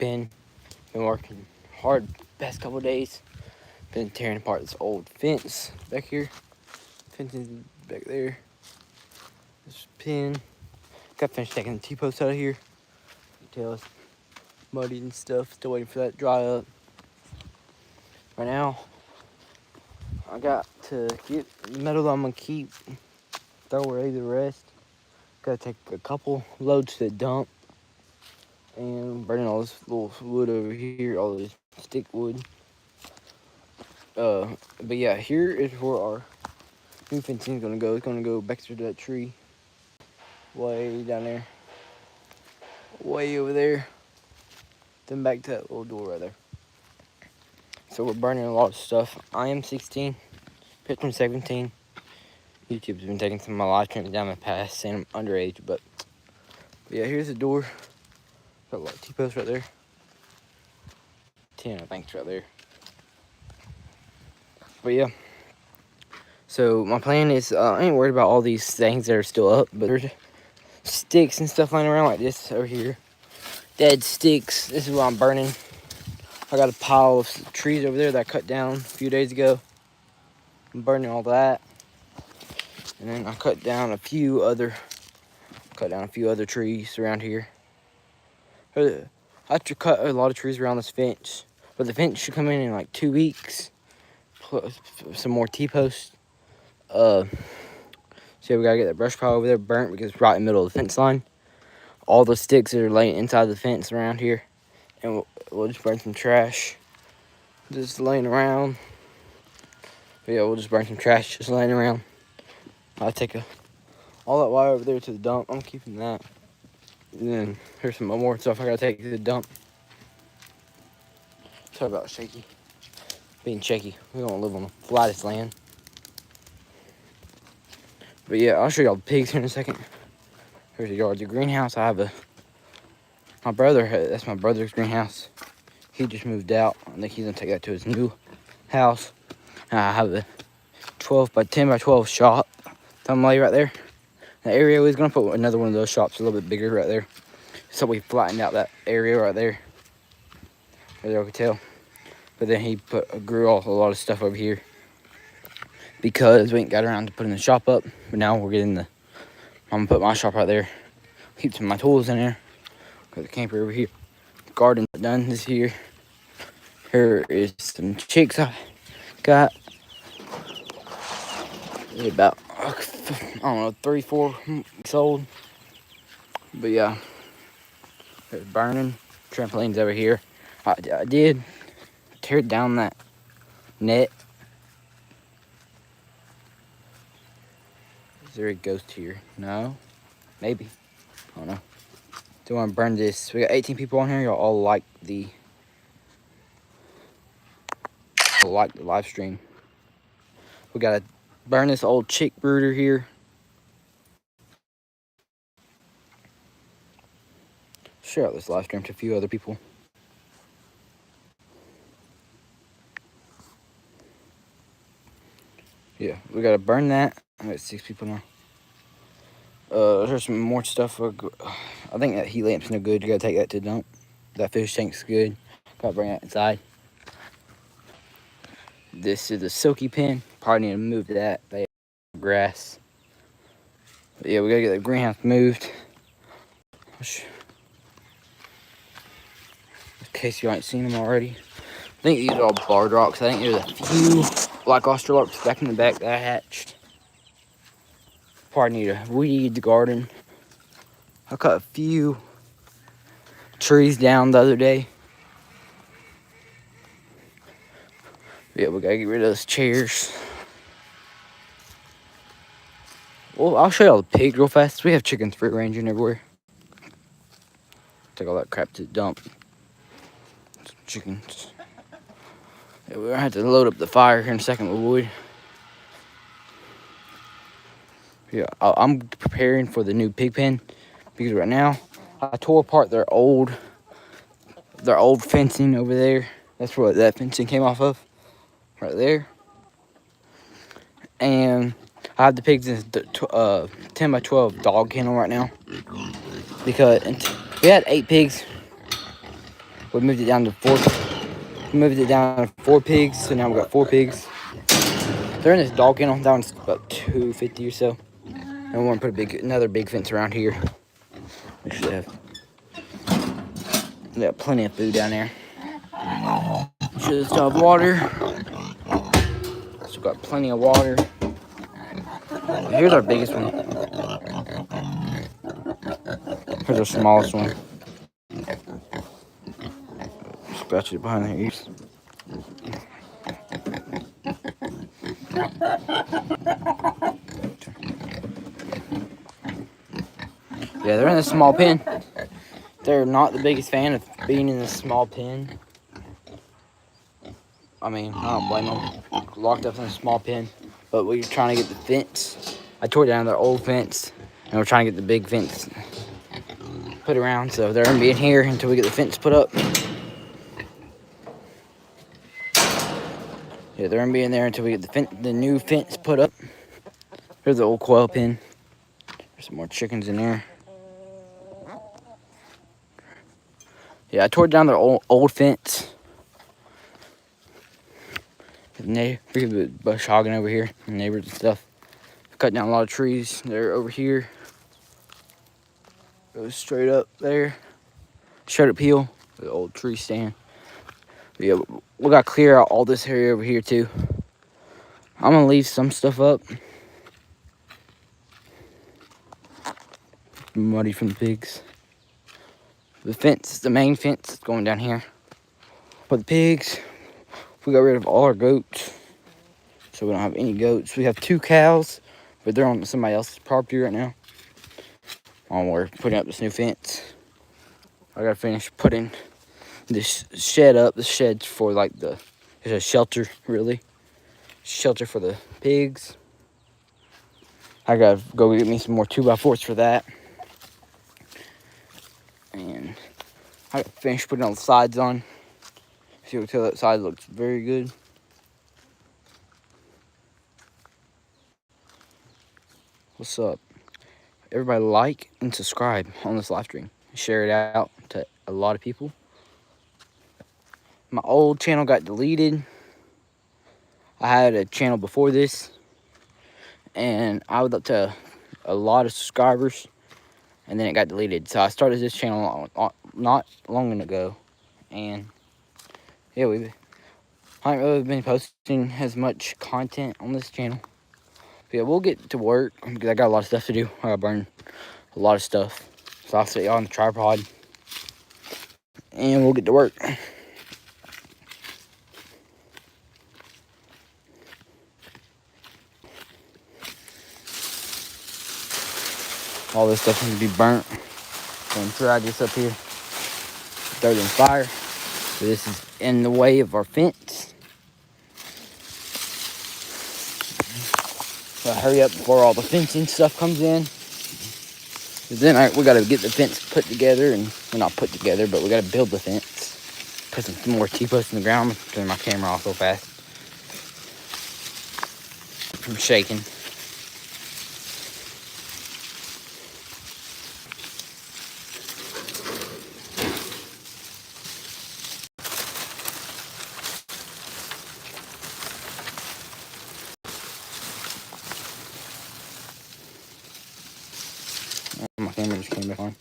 Been working hard the past couple of days. Been tearing apart this old fence back here. Fencing back there. This pin. Got finished taking the T-post out of here. You can tell it's muddy and stuff. Still waiting for that to dry up. Right now, I got to get the metal that I'm gonna keep. Throw away the rest. Gotta take a couple loads to the dump. And burning all this little wood over here, all this stick wood. But yeah, here is where our new fencing is gonna go. It's gonna go back through that tree, way down there, way over there, then back to that little door right there. So we're burning a lot of stuff. I am 16, Pitchman 17. YouTube's been taking some of my live streams down my past, saying I'm underage, but yeah, here's the door. Got a lot of T-posts right there. 10, I think, right there. But yeah. So my plan is, I ain't worried about all these things that are still up, but there's sticks and stuff lying around like this over here. Dead sticks. This is what I'm burning. I got a pile of trees over there that I cut down a few days ago. I'm burning all that. And then I cut down a few other trees around here. I have to cut a lot of trees around this fence, but the fence should come in like 2 weeks. Plus some more T-posts. So we gotta get that brush pile over there burnt because it's right in the middle of the fence line. All the sticks that are laying inside the fence around here, and we'll just burn some trash just laying around. But yeah, we'll just burn some trash just laying around. I'll take all that wire over there to the dump. I'm keeping that. And then here's some more stuff I gotta take to the dump. Sorry about shaky. Being shaky. We don't live on the flattest land. But yeah, I'll show y'all the pigs here in a second. Here's the yard. The greenhouse, I have that's my brother's greenhouse. He just moved out. I think he's gonna take that to his new house. I have a 12 by 10 by 12 shop. Something like right there. The area, we're gonna put another one of those shops a little bit bigger right there. So we flattened out that area right there. Right there, we can tell. But then he grew a lot of stuff over here because we ain't got around to putting the shop up. But now we're getting I'm gonna put my shop right there. Keep some of my tools in there. Got the camper over here. Garden done this year. Here is some chicks I got. About, I don't know, 3-4 weeks old. But yeah, there's burning. Trampolines over here. I did tear down that net. Is there a ghost here? No? Maybe. I don't know. Do want to burn this. We got 18 people on here. Y'all all like the live stream. We gotta burn this old chick brooder here. Share out this live stream to a few other people. Yeah, we gotta burn that. I got 6 people now. There's some more stuff. I think that heat lamp's no good. You gotta take that to the dump. That fish tank's good. Gotta bring that inside. This is a silky pen. Probably need to move that. They have grass. But yeah, we gotta get the greenhouse moved. In case you ain't seen them already. I think these are all barred rocks. I think there's a few black australorps back in the back that I hatched. Probably need to weed the garden. I cut a few trees down the other day. Yeah, we gotta get rid of those chairs. Well, I'll show y'all the pigs real fast. We have chickens free ranging everywhere. Take all that crap to the dump. Some chickens. Yeah, we're gonna have to load up the fire here in a second with wood. Yeah, I'm preparing for the new pig pen because right now I tore apart their old fencing over there. That's where that fencing came off of, right there. And I have the pigs in the 10 by 12 dog kennel right now because we had 8 pigs. We moved it down to 4. We moved it down to 4 pigs, so now we got 4 pigs. They're in this dog kennel. That one's about $250 or so. And we want to put another big fence around here. Make sure they got plenty of food down there. Should still have water. Still got plenty of water. Here's our biggest one. Here's our smallest one. Scratch it behind their ears. Yeah, they're in a small pen. They're not the biggest fan of being in this small pen. I mean, I don't blame them. Locked up in a small pen. But we're trying to get the fence. I tore down their old fence. And we're trying to get the big fence put around. So they're going to be in here until we get the fence put up. Yeah, they're going to be in there until we get the new fence put up. Here's the old quail pen. There's some more chickens in there. Yeah, I tore down their old fence. The bush hogging over here, the neighbors and stuff. Cut down a lot of trees. They're over here. Goes straight up there. Straight up hill. The old tree stand. But yeah, we got to clear out all this area over here too. I'm gonna leave some stuff up. Muddy from the pigs. The fence, the main fence is going down here. But the pigs, we got rid of all our goats. So we don't have any goats. We have 2 cows, but they're on somebody else's property right now. We're putting up this new fence. I gotta finish putting this shed up. The shed's for like it's a shelter, really. Shelter for the pigs. I gotta go get me some more 2x4s for that. And I gotta finish putting all the sides on. See, we can tell that side looks very good. What's up? Everybody like and subscribe on this live stream. Share it out to a lot of people. My old channel got deleted. I had a channel before this, and I was up to a lot of subscribers, and then it got deleted. So I started this channel not long ago, and yeah, I haven't really been posting as much content on this channel. But yeah, we'll get to work because I got a lot of stuff to do. I gotta burn a lot of stuff. So I'll set y'all on the tripod, and we'll get to work. All this stuff needs to be burnt. Gonna drag this up here, throw it in fire. So this is in the way of our fence. So hurry up before all the fencing stuff comes in. Then we gotta get the fence put together, and well, not put together, but we gotta build the fence. Put some more T-posts in the ground. Turn my camera off so fast from shaking. My camera just came back on.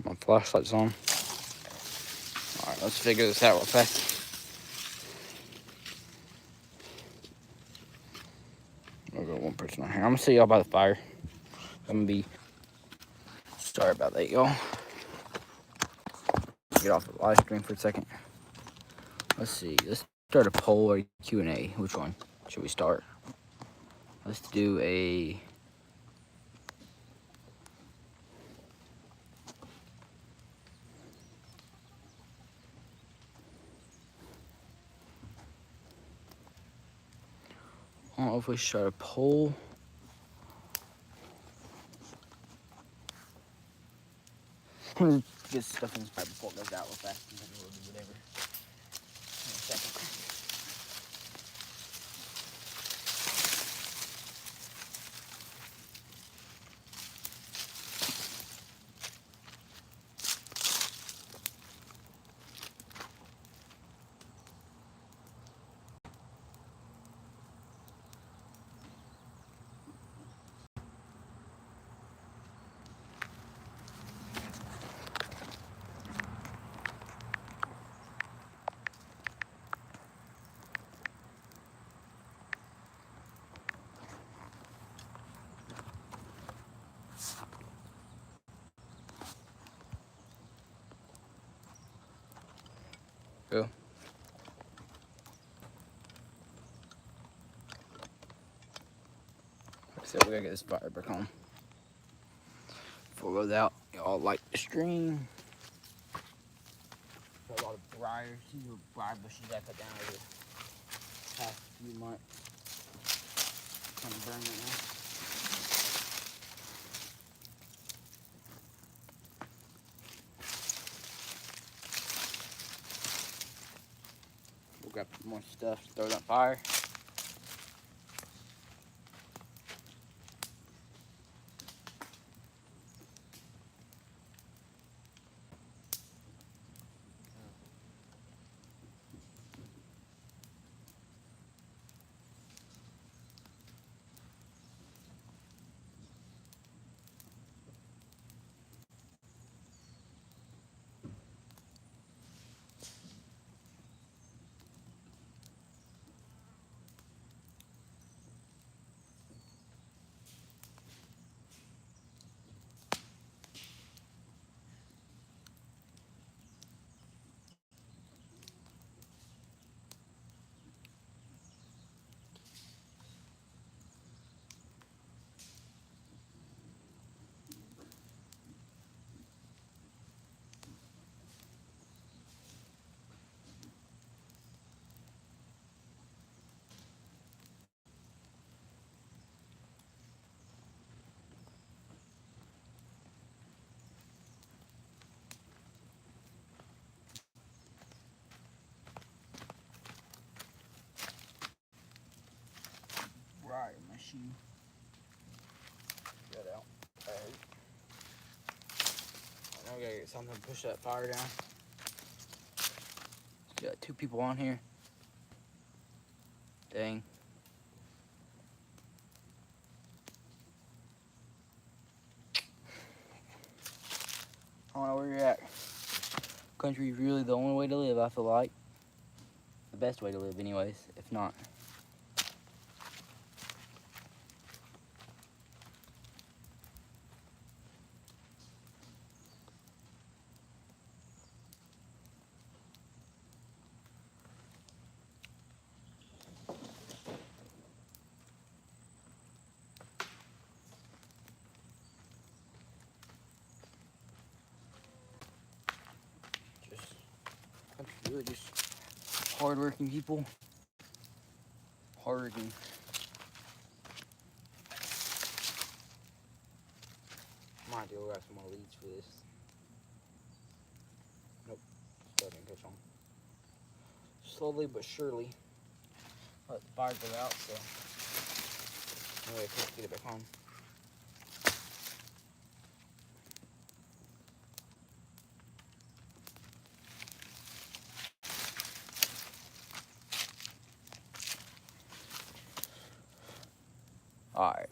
My flashlight's on. Alright, let's figure this out real fast. I'll go one person on here. I'm gonna see y'all by the fire. I'm gonna be sorry about that, y'all. Get off the live stream for a second. Let's see. Let's start a poll or Q&A. Which one should we start? Let's do a I don't know if we should start a poll. Get stuff in this pipe before it goes out real fast, and then we'll do whatever. In a second. So we gotta get this fire back on. Before it goes out, y'all like the stream. Got a lot of briars. These are briar bushes I cut down over the past few months. Kind of burn right now. We'll grab more stuff, throw it on fire. Right, my shoe. Get out. Alright. Now we gotta get something to push that fire down. Got 2 people on here. Dang. I don't know where you're at. Country is really the only way to live, I feel like. The best way to live, anyways, if not. Really just hard-working people. Hard-working. Might do grab some more leads for this. Nope, still didn't catch on. Slowly but surely, let the fire go out. So anyway, let's get it back on. Alright,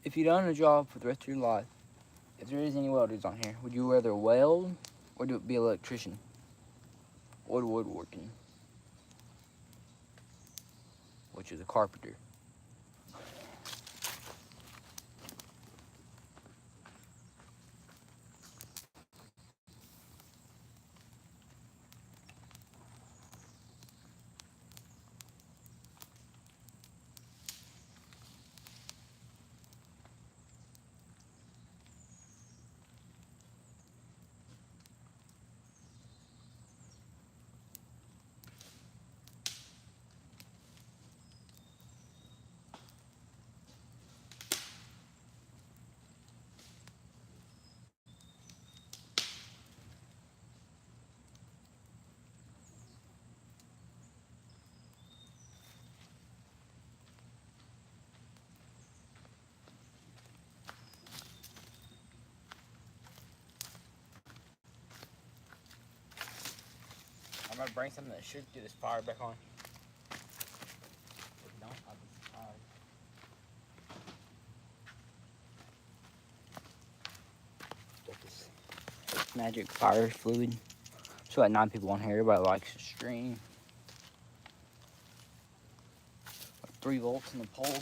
if you'd done a job for the rest of your life, if there is any welders on here, would you rather weld or be an electrician? Or woodworking? Which is a carpenter. I'm gonna bring something that should get this fire back on. If not, I'll be surprised. Got this magic fire fluid. So got 9 people on here. Everybody likes the stream. 3 volts in the pole.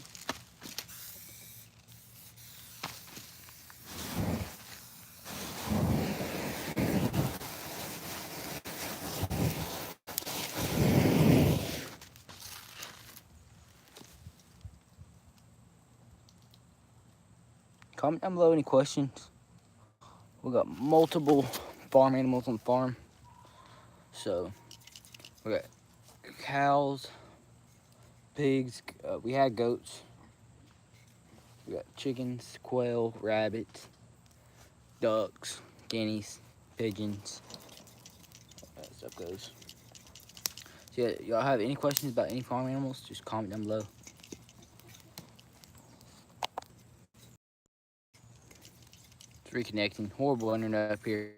Comment down below any questions. We got multiple farm animals on the farm. So we got cows, pigs. We had goats. We got chickens, quail, rabbits, ducks, guineas, pigeons. That stuff goes. So yeah, y'all have any questions about any farm animals? Just comment down below. It's reconnecting. Horrible internet up here.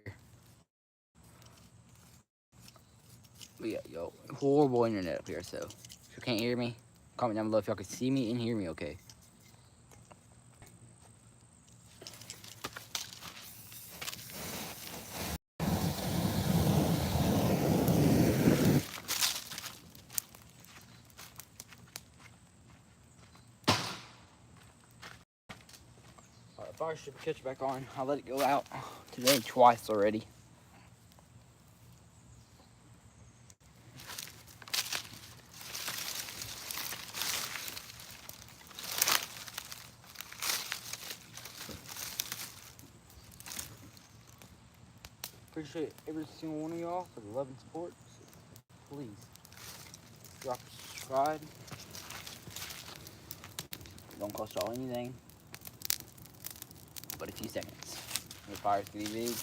But yeah, yo, horrible internet up here. So if you can't hear me, comment down below if y'all can see me and hear me okay. Alright, fire should catch back on. I let it go out today twice already. Appreciate every single one of y'all for the love and support. So please drop a subscribe. It don't cost y'all anything but a few seconds. The fire's getting big.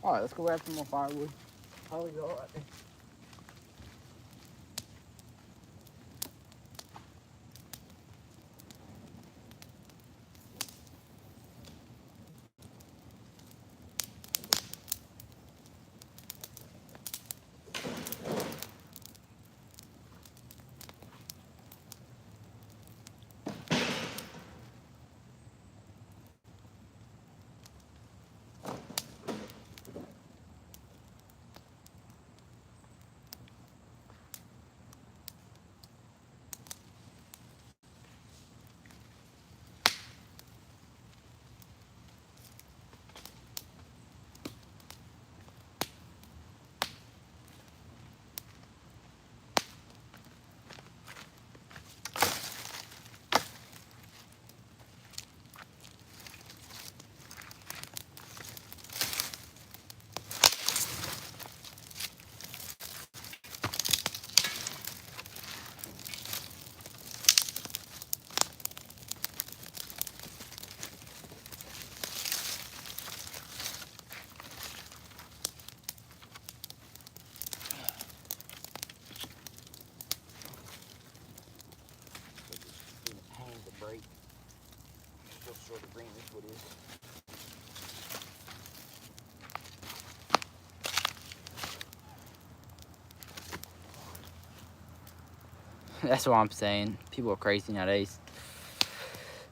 Alright, let's go grab some more firewood. Probably go right there. Break. Still short of green, this wood is. That's what I'm saying. People are crazy nowadays.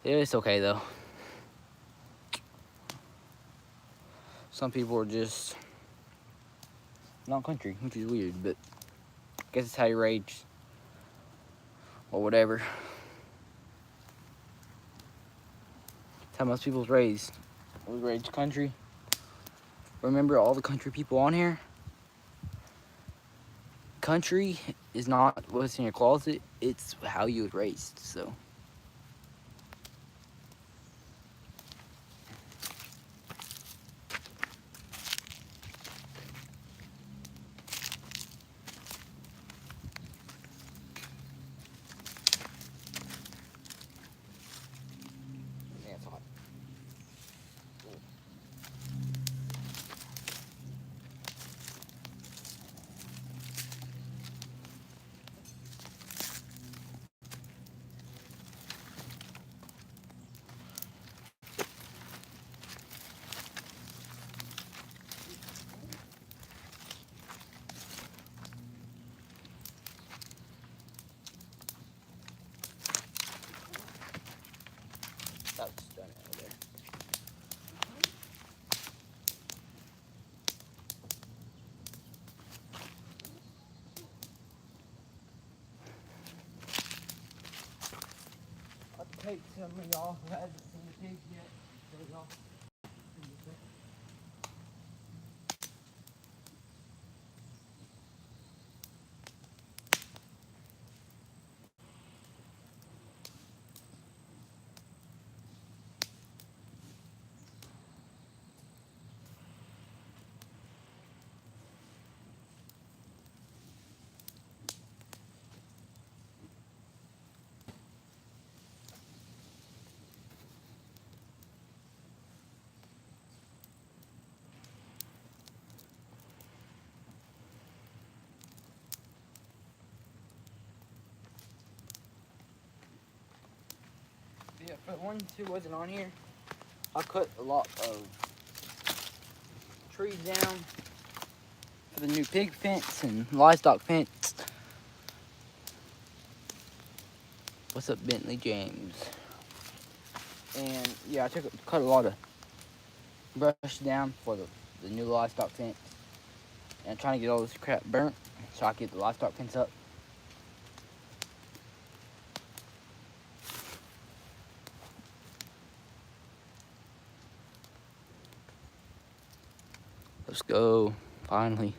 Yeah, it's okay though. Some people are just not country, which is weird, but I guess it's how you raised or whatever. It's how most people's raised. I was raised country. Remember all the country people on here? Country is not what's in your closet, it's how you was raised, so. Yeah, it's hot. That's done over there. I'll take some of y'all who hasn't seen the pigs yet. There y'all. Yeah, for the ones who wasn't on here, I cut a lot of trees down for the new pig fence and livestock fence. What's up, Bentley James? And yeah, I cut a lot of brush down for the new livestock fence. And I'm trying to get all this crap burnt so I can get the livestock fence up. Let's go, finally.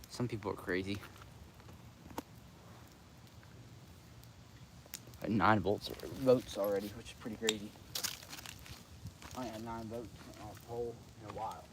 Some people are crazy. 9 votes already, which is pretty crazy. I ain't had 9 votes on a poll in a while.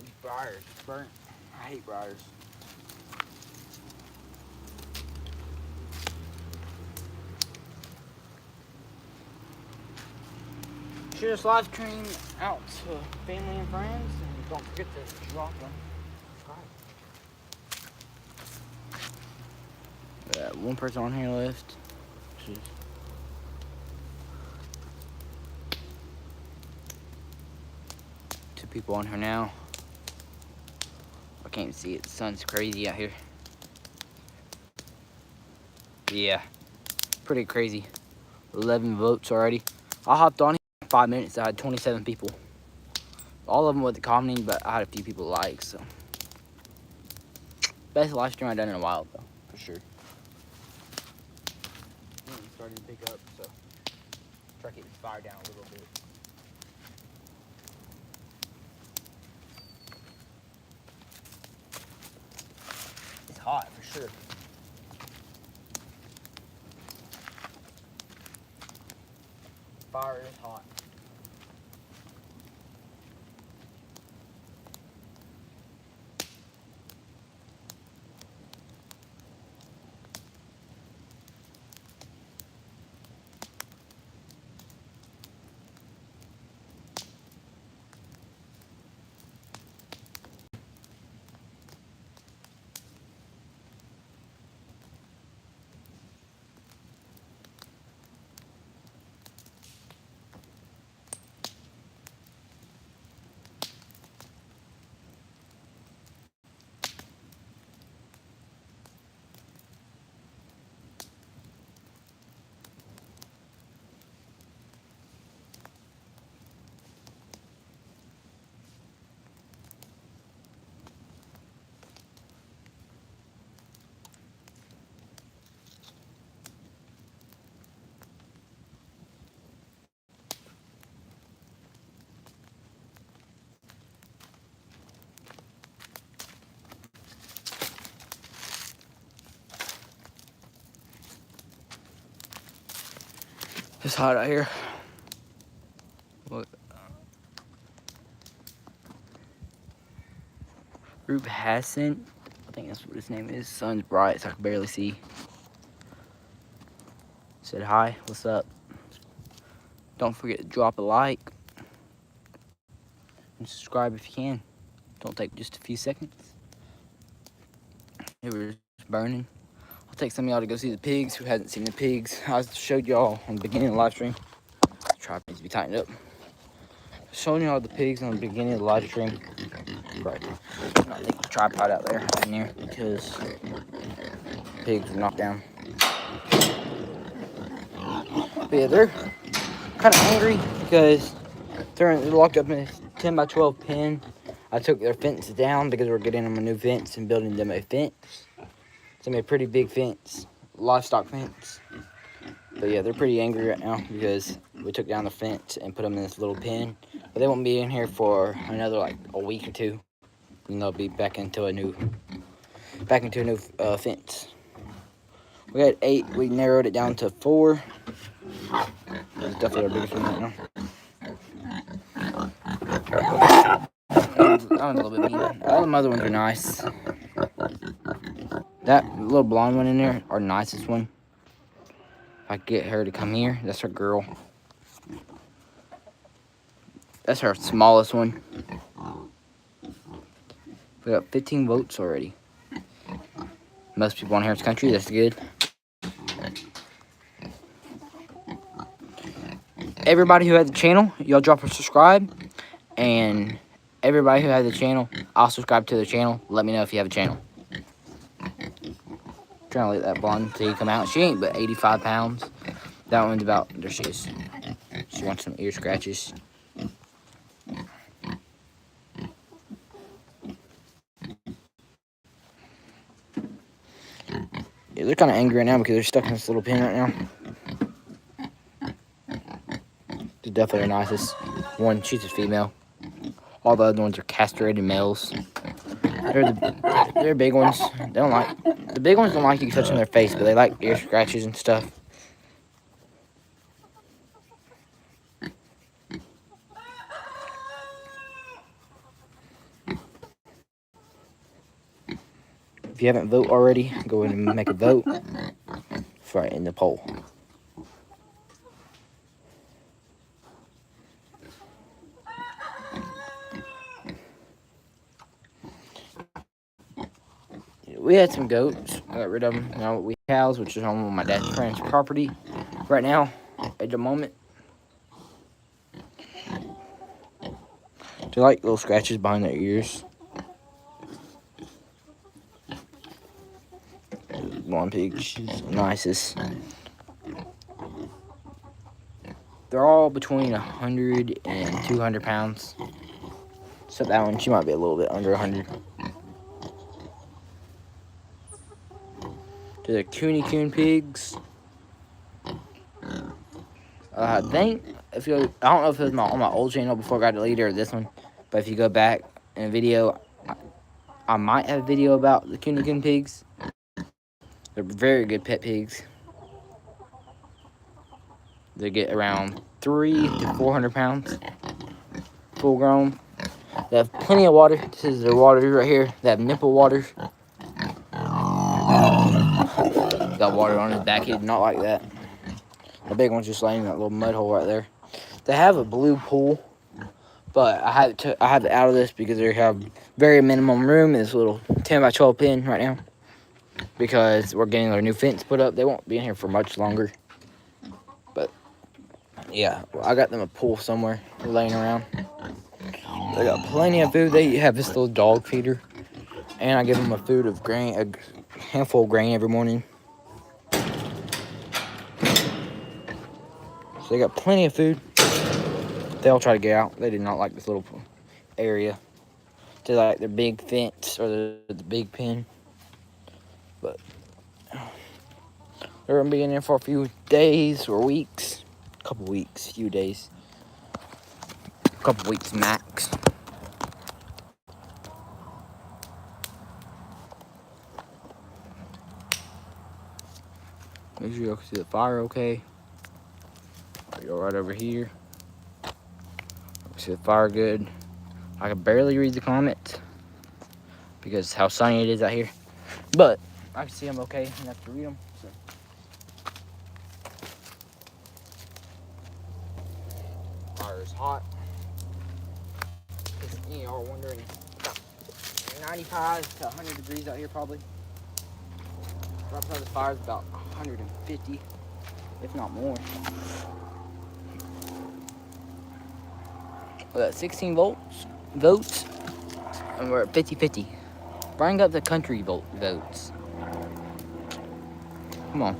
These briars burnt. I hate briars. Share this live stream out to family and friends, and don't forget to drop them. Got one person on here left. Jeez. Two people on here now. I can't see it. The sun's crazy out here. Yeah, pretty crazy. 11 votes already. I hopped on here in 5 minutes. I had 27 people. All of them with the commenting, but I had a few people like, so. Best live stream I've done in a while, though, for sure. Starting to pick up, so try to get the fire down a little bit. It's hot for sure. Fire is hot. It's hot out here. Look. Rube Hassan. I think that's what his name is. Sun's bright, so I can barely see. Said hi, what's up? Don't forget to drop a like. And subscribe if you can. Don't take just a few seconds. It was burning. I'll take some of y'all to go see the pigs who hasn't seen the pigs. I showed y'all on the beginning of the live stream. The tripod needs to be tightened up. Showing y'all the pigs on the beginning of the live stream. Right. I'll take the tripod out there in there because pigs were knocked down. But yeah, they're kind of angry because they're locked up in a 10 by 12 pen. I took their fence down because we're getting them a new fence and building them a fence. It's gonna be a pretty big fence, livestock fence. But yeah, they're pretty angry right now because we took down the fence and put them in this little pen. But they won't be in here for another like a week or two, and they'll be back into a new fence. We had 8. We narrowed it down to 4. It's definitely our biggest one right now. That one's a little bit mean. All the other ones are nice. That little blonde one in there, our nicest one. If I get her to come here, that's her girl. That's our smallest one. We got 15 votes already. Most people on here in this country, that's good. Everybody who has the channel, y'all drop a subscribe. And everybody who has the channel, I'll subscribe to the channel. Let me know if you have a channel. Trying to let that blonde tea come out. She ain't but 85 pounds. That one's about, there she is. She wants some ear scratches. Yeah, they're kind of angry right now because they're stuck in this little pen right now. They're definitely the nicest one. She's a female. All the other ones are castrated males. They're big ones. They don't like, the big ones don't like you touching their face, but they like ear scratches and stuff. If you haven't voted already, go ahead and make a vote for in the poll. We had some goats. I got rid of them. Now we have cows, which is on my dad's friend's property right now at the moment. They like little scratches behind their ears. Blonde pig, she's the nicest. They're all between 100 and 200 pounds. So that one, she might be a little bit under 100. To the Cooney Coon pigs. I think I don't know if it was on my old channel before I got deleted or this one, but if you go back in a video, I might have a video about the Cooney Coon pigs. They're very good pet pigs. They get around 300 to 400 pounds, full grown. They have plenty of water. This is their water right here. They have nipple water. Got water on his back. He did not like that. The big one's just laying in that little mud hole right there. They have a blue pool, but I have it out of this because they have very minimum room in this little 10 by 12 pen right now. Because we're getting their new fence put up. They won't be in here for much longer. But yeah, I got them a pool somewhere. They're laying around. They got plenty of food. They have this little dog feeder, and I give them a food of grain, a handful of grain every morning. So they got plenty of food. They all try to get out. They did not like this little area. They like their big fence or the big pen. But they're gonna be in there for a few days or weeks. A couple weeks, few days. A couple weeks max. Make sure you can see the fire okay. Go right over here. See the fire good. I can barely read the comments because how sunny it is out here. But I can see them okay enough to read them. So. Fire is hot. You are wondering, about 95 to 100 degrees out here probably. Right beside the fire is about 150, if not more. We got 16 votes, and we're at 50-50. Bring up the country votes. Come on.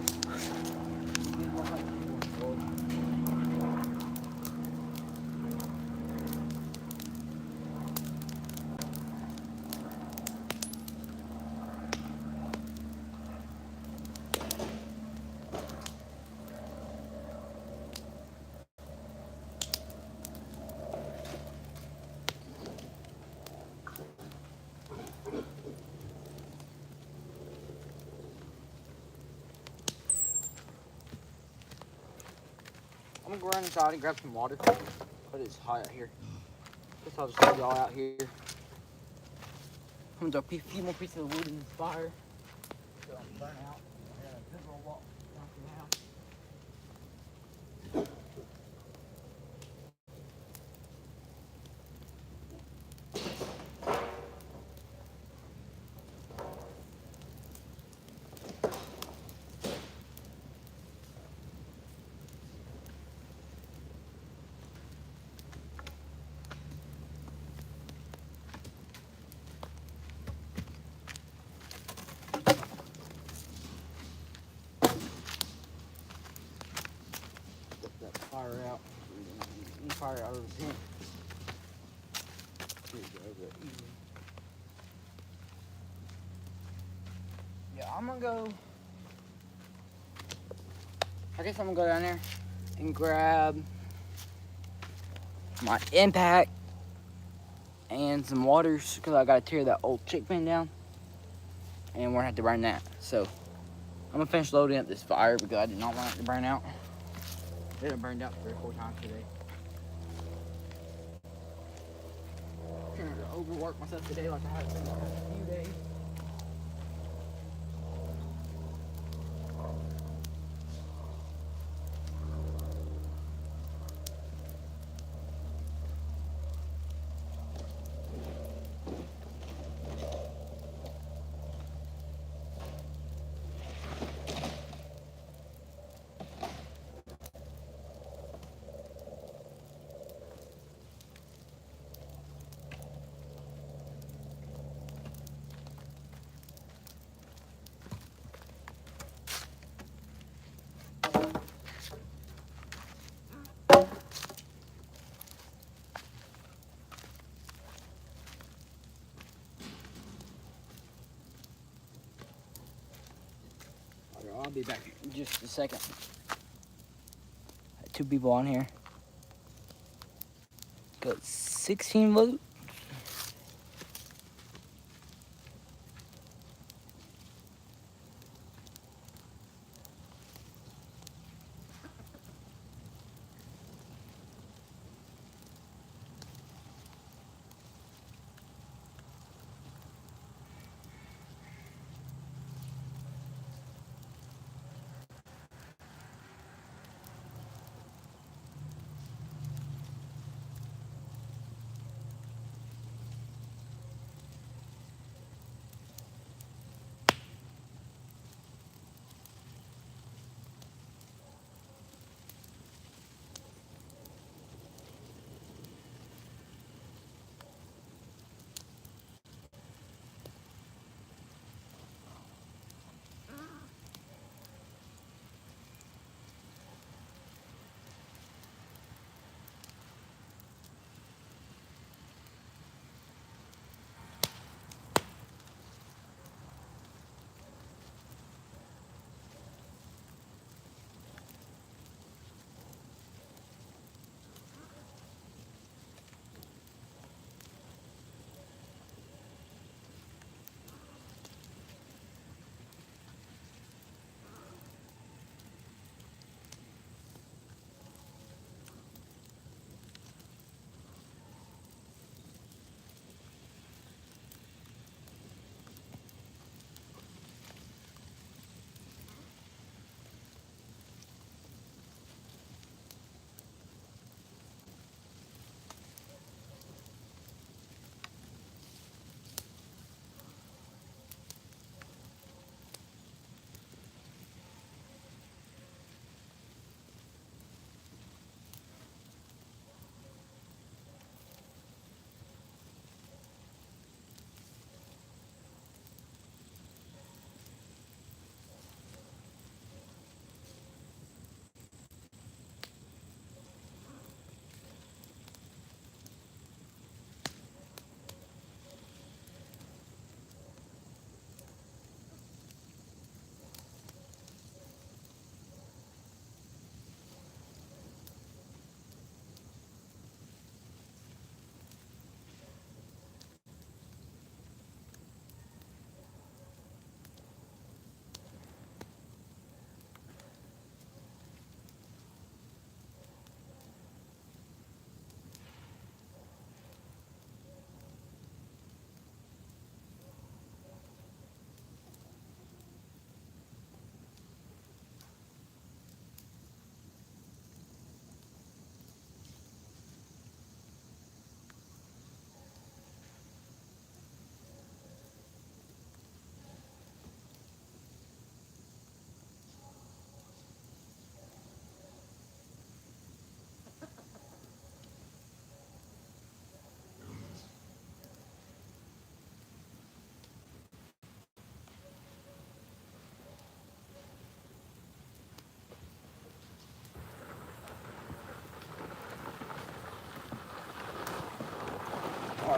I'm gonna go run inside and grab some water. But it's hot out here. Guess I'll just leave y'all out here. I'm gonna throw a few more pieces of wood in the fire. So I'm burn out. I got a good little walk down to the house. Get that fire out. Fire out of the tent. Yeah, I'm gonna go. I guess I'm gonna go down there and grab my impact and some waters because I gotta tear that old chick pen down and we're gonna have to burn that. So I'm gonna finish loading up this fire because I did not want it to burn out. It had burned out 3 or 4 times today. I'm trying to overwork myself today like I have been the past few days. I'll be back in just a second. 2 people on here. Got 16 votes.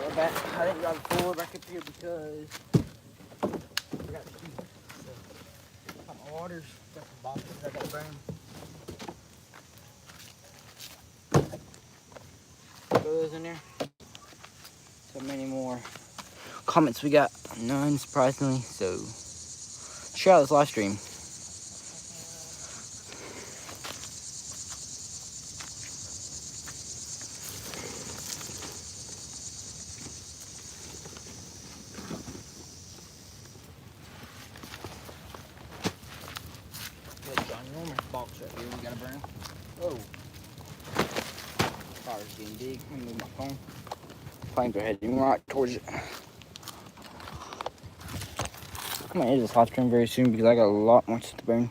right, we're back. I didn't drive the floor back up here because I got the key. So, got my waters, got some boxes I got to burn. Throw those in there. So many more comments we got. None, surprisingly. So, share out this live stream. Got John Norman's box right here. We gotta burn. Oh, fire's getting big. Let me move my phone. Flames are heading right towards it. I'm gonna end this live stream very soon because I got a lot more stuff to burn.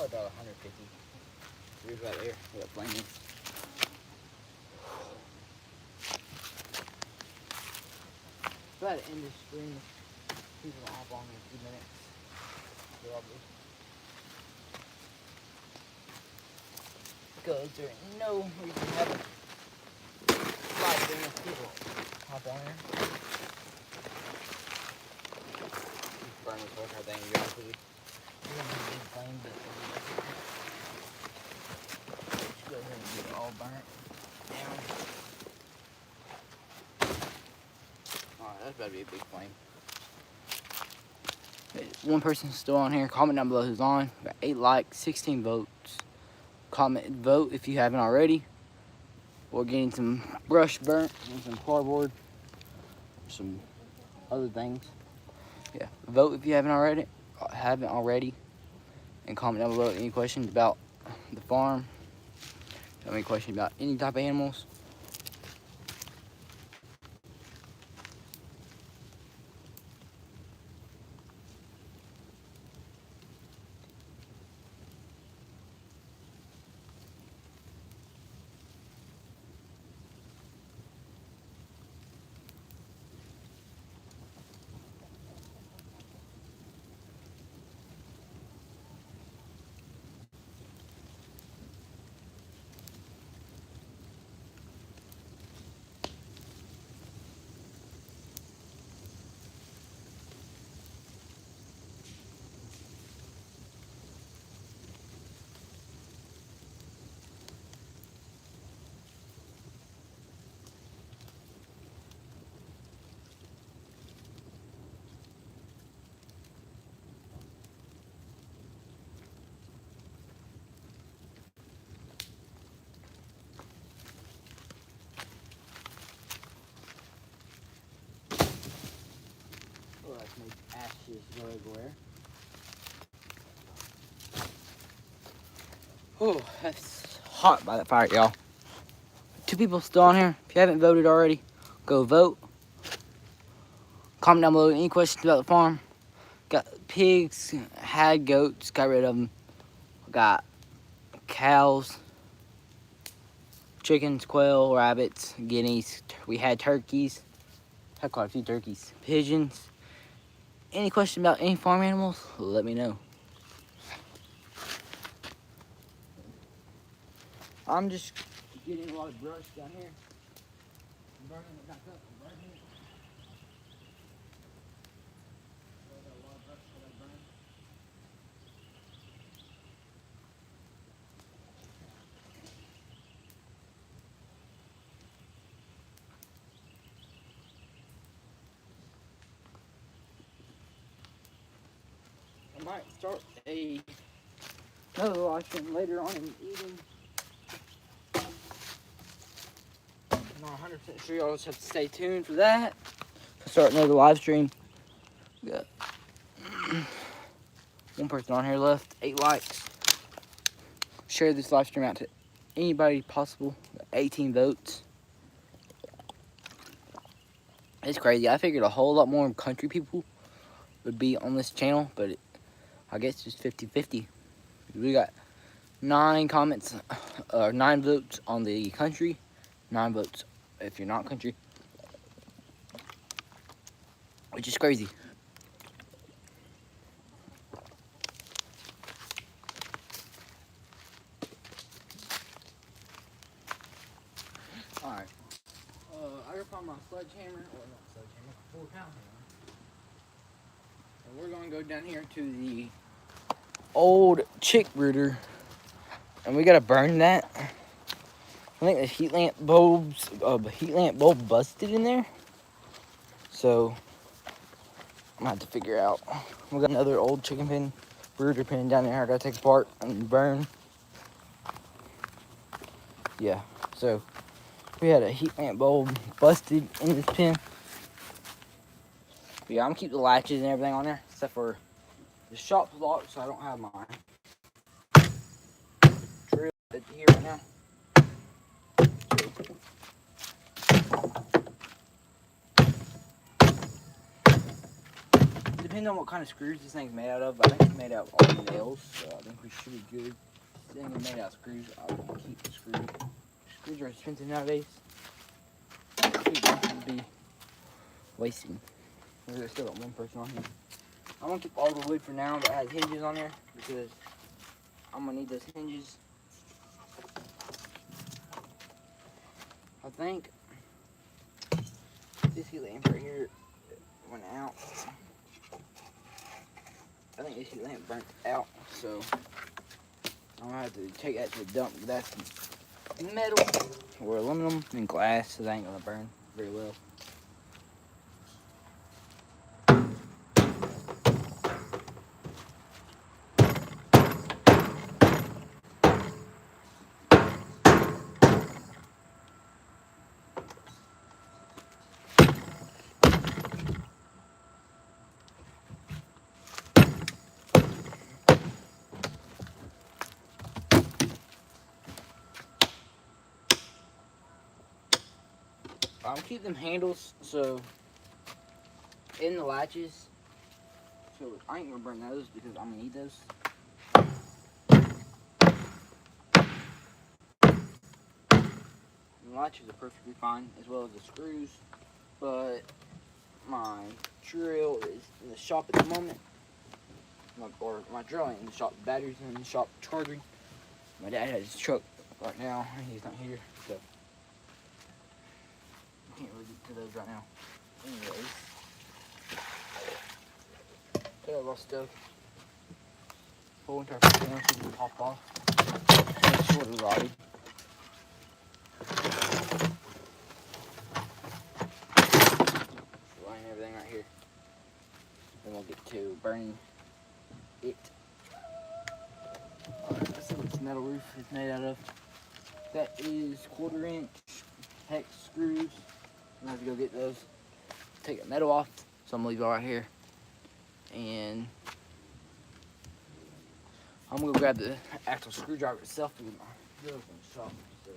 Probably about 150. Here's right there. We got flaming. About to end this stream. People will hop on in a few minutes. Probably. Because there ain't no reason to have a live stream if people hop on here. Burn this whole entire thing, to be honest with you. We're gonna have a big flame, but let's go ahead and get it all burnt down. Alright, that's about to be a big flame. One person's still on here. Comment down below who's on. Got 8 likes, 16 votes. Comment, vote if you haven't already. We're getting some brush burnt and some cardboard, some other things. Yeah, vote if you haven't already. And comment down below any questions about the farm. Have any questions about any type of animals. Oh, that's made ashes go everywhere. Oh, that's hot by that fire, y'all. 2 people still on here. If you haven't voted already, go vote. Comment down below any questions about the farm. Got pigs, had goats, got rid of them. Got cows, chickens, quail, rabbits, guineas. We had turkeys. Had quite a few turkeys. Pigeons. Any question about any farm animals, let me know. I'm just getting a lot of brush down here. I'm burning it back up. I'm burning it. So I got a lot of brush that I burn. I might start a another live stream later on in the evening. I'm not 100% sure. Y'all just have to stay tuned for that. Start another live stream. We got one person on here left, 8 likes. Share this live stream out to anybody possible. 18 votes. It's crazy. I figured a whole lot more country people would be on this channel, but I guess it's 50-50. We got 9 comments, 9 votes on the country, 9 votes if you're not country, which is crazy. Alright, I gotta find my sledgehammer, or not sledgehammer, 4-pound hammer. And we're gonna go down here to the old chick brooder, and we gotta burn that. I think the heat lamp bulb busted in there, so I'm gonna have to figure out. We got another old chicken pen, brooder pen down there. I gotta take apart and burn. Yeah, so we had a heat lamp bulb busted in this pen. But yeah, I'm gonna keep the latches and everything on there, except for the shop's locked, so I don't have my drill here right now. Depends on what kind of screws this thing's made out of, but I think it's made out of all nails, so I think we should be good. This thing is made out of screws. I will keep the screws. Screws are expensive nowadays. Should be wasting. There's still got one person on here. I'm gonna keep all the wood for now that has hinges on there because I'm gonna need those hinges. I think this heat lamp right here went out. I think this heat lamp burnt out, so I'm gonna have to take that to the dump. That's metal or aluminum and glass, so that ain't gonna burn very well. I'm keep them handles so in the latches. So I ain't gonna burn those because I'm gonna need those. The latches are perfectly fine, as well as the screws. But my drill is in the shop at the moment. My drill ain't in the shop. The battery's in the shop charging. My dad has his truck right now, and he's not here, so I can't really get to those right now. Anyways, got a lot of stuff. Pull into our container so we can pop off. It's sort of rotted. Line everything right here. Then we'll get to burning it. Let's see what this metal roof is made out of. That is 1/4 inch hex screws. I'm gonna have to go get those. Take the metal off. So I'm gonna leave it right here. And I'm gonna go grab the actual screwdriver itself to get my drills in the shop. So.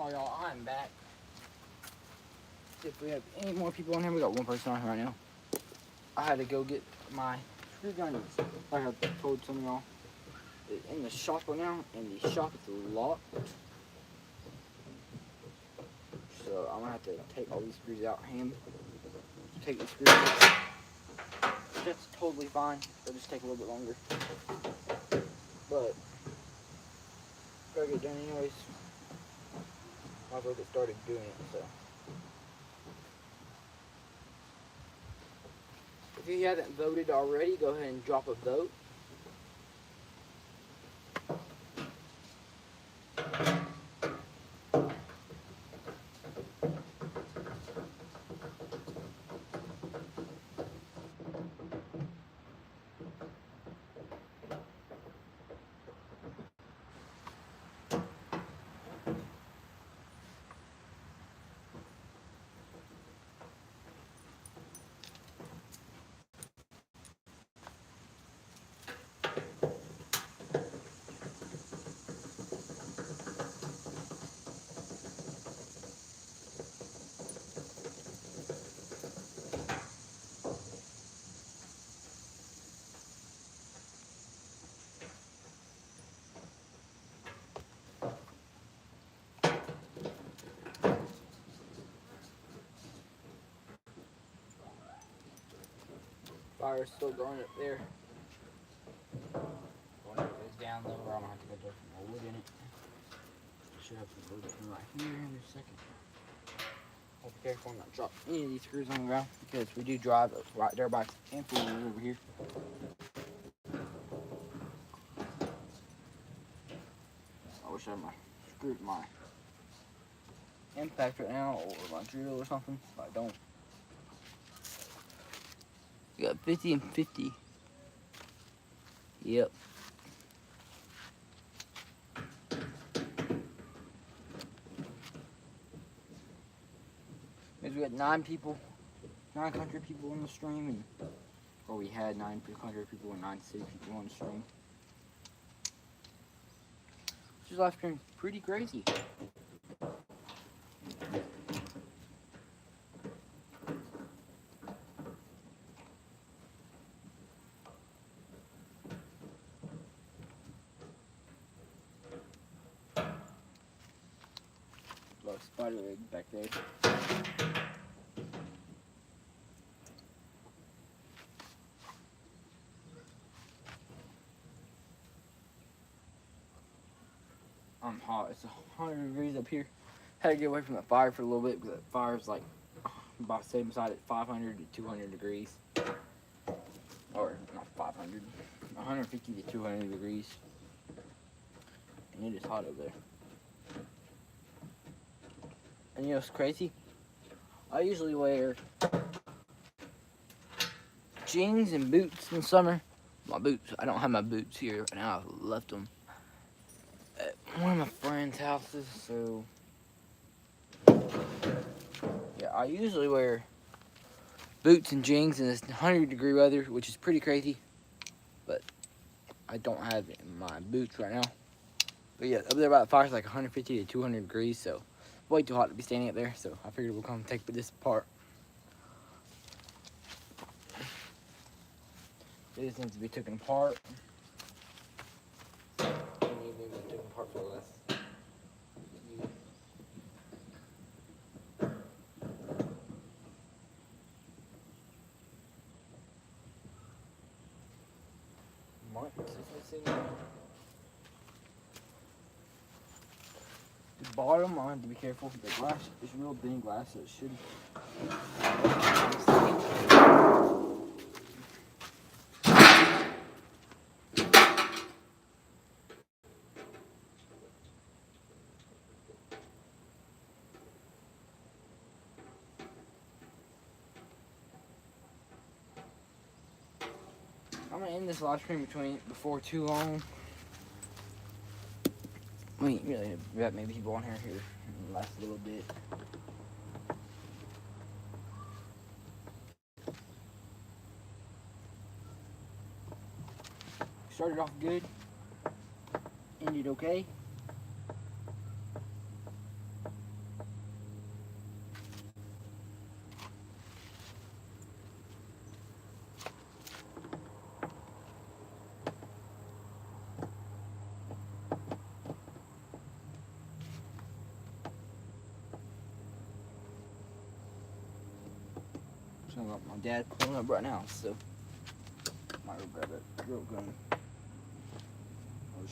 Oh, y'all, I'm back. If we have any more people on here, we got one person on here right now. I had to go get my screw guns, like I told some of y'all. It's in the shop right now, and the shop is locked. So I'm gonna have to take all these screws out, take the screws out. That's totally fine. It'll just take a little bit longer. But gotta get done anyways. Might as well get started doing it, so. If you haven't voted already, go ahead and drop a vote. Fire's still going up there. When it goes down lower, I'm gonna have to go throw some more wood in it. Should have some wood right here in a second. I'll be careful not drop any of these screws on the ground because we do drive right there by Anthony over here. I wish I had my impact right now or my drill or something, but I don't. We got 50 and 50. Yep. Because we got 900 people on the stream, and or we had 900 people and 960 people on the stream. This live stream pretty crazy. A lot of spider legs back there. I'm hot. It's 100 degrees up here. Had to get away from the fire for a little bit because the fire's like about the same side at 500 to 200 degrees. Or not 500, 150 to 200 degrees. And it is hot over there. And you know what's crazy? I usually wear jeans and boots in summer. My boots, I don't have my boots here right now. I left them at one of my friend's houses, so yeah, I usually wear boots and jeans in this 100-degree weather, which is pretty crazy, but I don't have it in my boots right now. But yeah, up there by the fire's like 150 to 200 degrees, so way too hot to be standing up there, so I figured we'll come take this apart. This needs to be taken apart. It needs to be taken apart for less. The bottom, I have to be careful. The glass is real thin glass, so it should. I'm gonna end this live stream before too long. We really got maybe people on here last a little bit. Started off good, ended okay. So I got my dad pulling up right now, so might go grab that drill gun.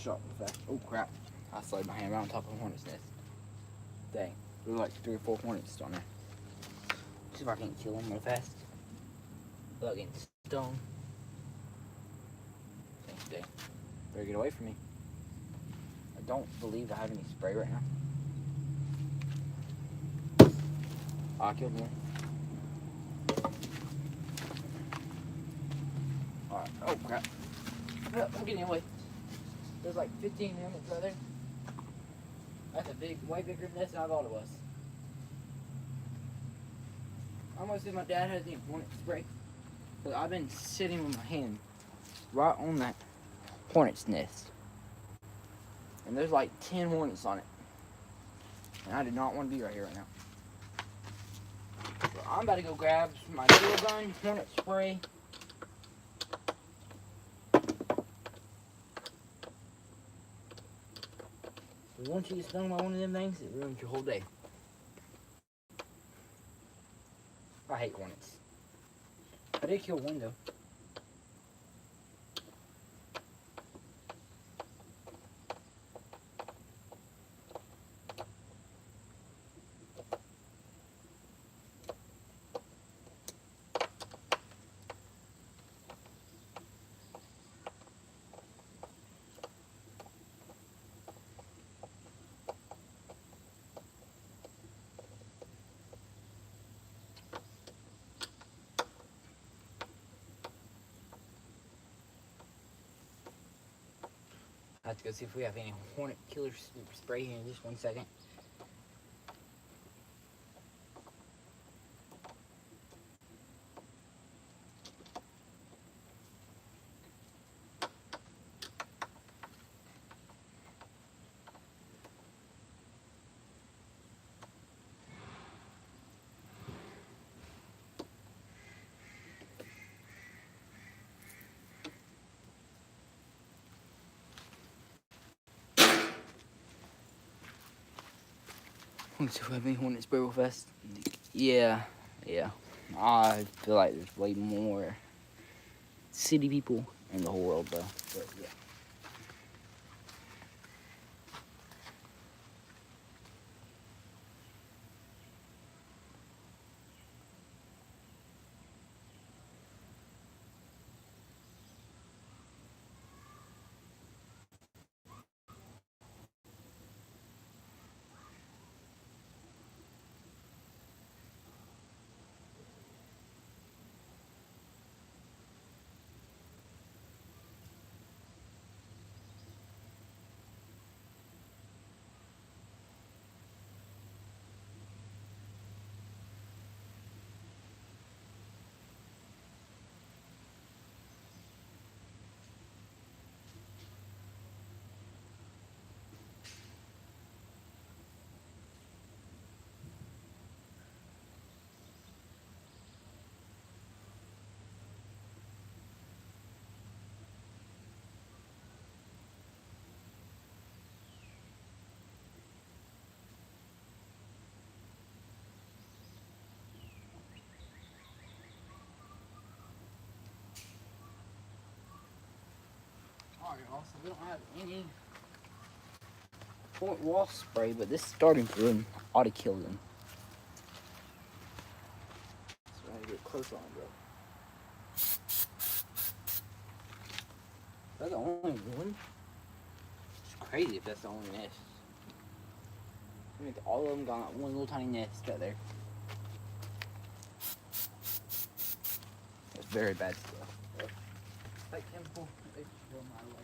Shot real fast. Oh crap. I slid my hand right on top of a hornet's nest. Dang. There were like 3 or 4 hornets on there. See if I can kill them real fast without getting stung. Dang. Better get away from me. I don't believe I have any spray right now. Oh, I killed one. Alright. Oh crap. I'm getting away. There's like 15 hornets right there. That's a big, way bigger nest than I thought it was. I'm gonna see if my dad has any hornet spray. Because I've been sitting with my hand right on that hornet's nest. And there's like 10 hornets on it. And I do not want to be right here right now. So I'm about to go grab my drill gun, hornet spray. Once you get stung by one of them things, it ruins your whole day. I hate hornets. I did kill one though. I have to go see if we have any hornet killer spray here in just 1 second. Let's see if we have any hornet spray real fast. Yeah. I feel like there's way more city people in the whole world though. But yeah. Alright, also we don't have any hornet wasp spray, but this starting broom ought to kill them. So I gotta get close on it, bro. Is that the only one? It's crazy if that's the only nest. I mean, all of them got one little tiny nest out there. It's very bad stuff. Like chemical, they just throw them out of the way.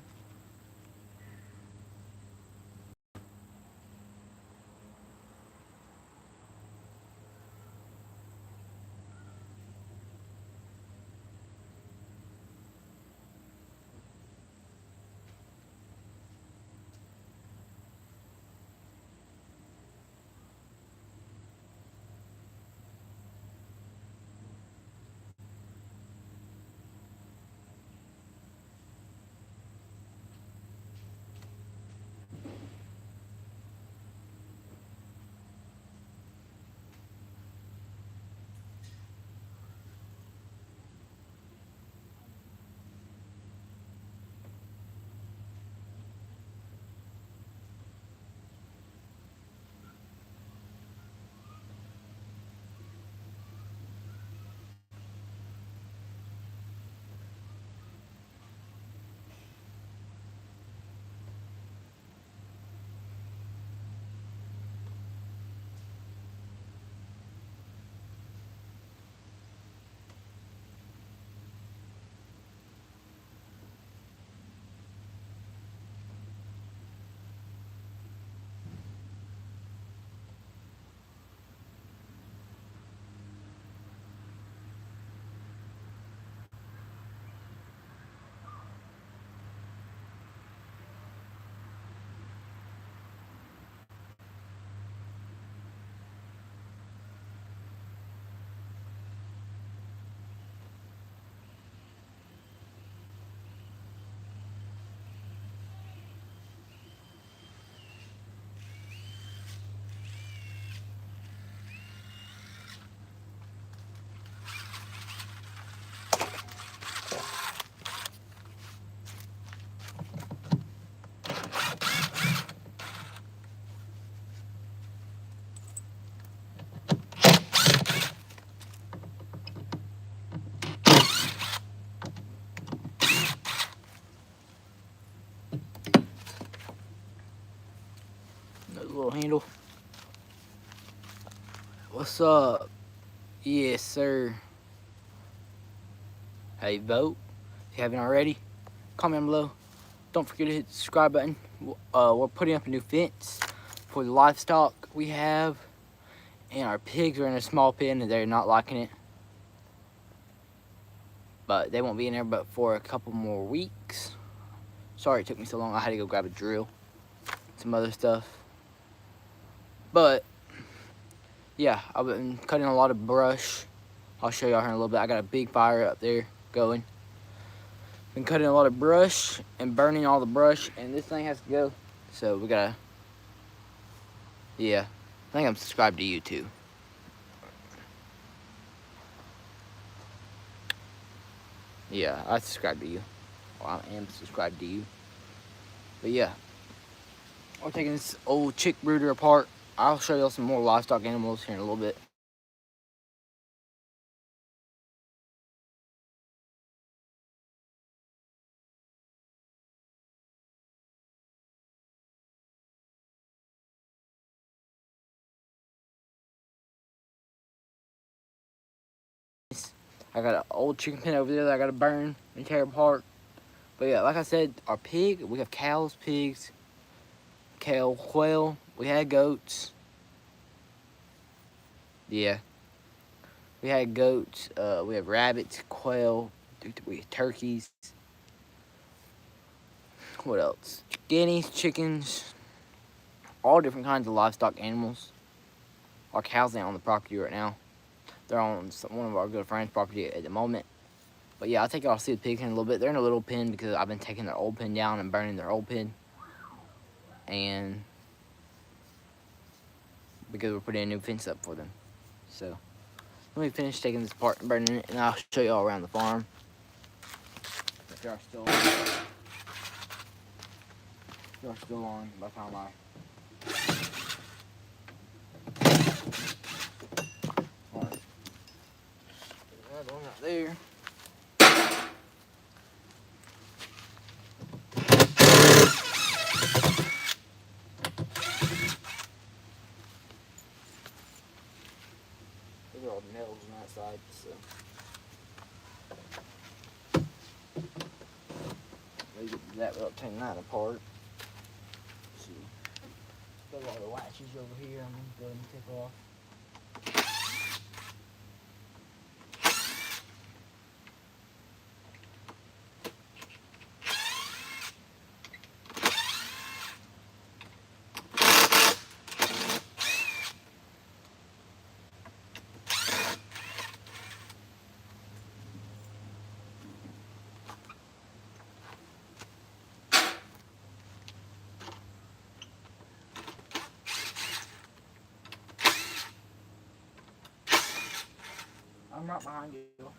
little handle. What's up? Yes, sir. Hey, vote if you haven't already. Comment below. Don't forget to hit the subscribe button. We're putting up a new fence for the livestock we have, and our pigs are in a small pen and they're not liking it. But they won't be in there but for a couple more weeks. Sorry it took me so long. I had to go grab a drill, some other stuff. But yeah, I've been cutting a lot of brush. I'll show y'all here in a little bit. I got a big fire up there going. Been cutting a lot of brush and burning all the brush, and this thing has to go. So we gotta, yeah. I think I'm subscribed to you too. Yeah, I subscribe to you. Well, I am subscribed to you. But yeah, we're taking this old chick brooder apart. I'll show y'all some more livestock animals here in a little bit. I got an old chicken pen over there that I gotta burn and tear apart. But yeah, like I said, our pig, we have cows, pigs, quail, we had goats. Yeah. We had goats, we have rabbits, quail, we have turkeys. What else? Guineas, chickens, all different kinds of livestock animals. Our cows ain't on the property right now. They're on one of our good friends' property at the moment. But yeah, I'll take y'all to see the pigs in a little bit. They're in a little pen because I've been taking their old pen down and burning their old pen. And because we're putting a new fence up for them. So let me finish taking this apart and burning it, and I'll show y'all around the farm. If y'all still on. If y'all still on by the time I another one right there. Those are all the nails on that side, so they get that without taking that apart. Let's see. Got all the latches over here. I'm gonna go ahead and take off. I'm right behind you.